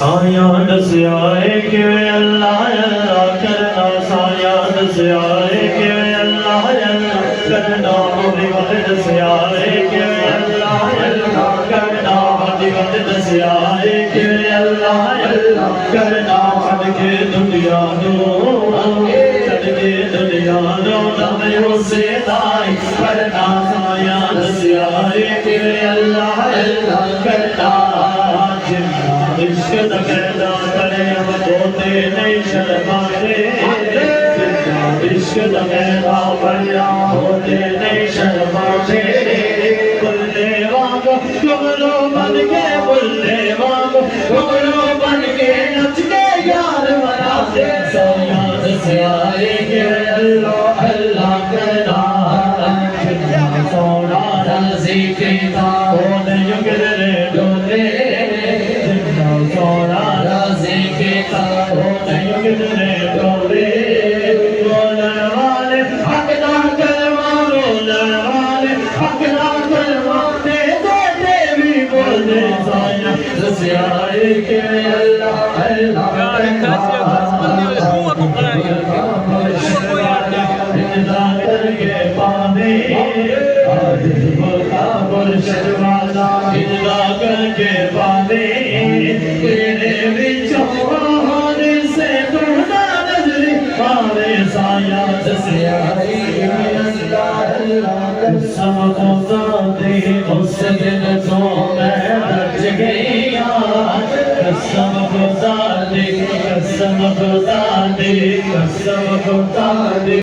साया दसिया कि अल्लाह अल्लाह करना, साया दसिया कि अल्लाह अल्लाह करना, दिवत दसिया कि अल्लाह अल्लाह करना, दिवत दसिया कि अल्लाह अल्लाह करना, छड़ के दुनिया दो छड़ के दुनिया दो नमो से दाई करना, साया दसिया कि अल्लाह अल्लाह करना, इश्क करना करे हम बोते नहीं शर्माते, इश्क करना बढ़िया होते नहीं शर्माते, बुल्ले वांगो घुंघरू बन के, बुल्ले वांगो घुंघरू बन के नच के यार मनाते, साया दसिया कि अल्लाह अल्लाह करना, सोना राजी के ताओ युग रे डोले, सोना राजी के ताओ युग रे डोले, बोलने वाले हकदा कलमा, बोलने वाले हकदा कलमा, देते भी बोलने, साया दसिया कि अल्लाह अल्लाह करना, करके पाने मुर्शद वाला हिजरा करके पाने, तेरे विचों होने से खुदा नजरी पावे, साया दसिया कसम खुदा दे उस दिन तो मैं बच गया, कसम खुदा दे, कसम खुदा दे, कसम खुदा दे।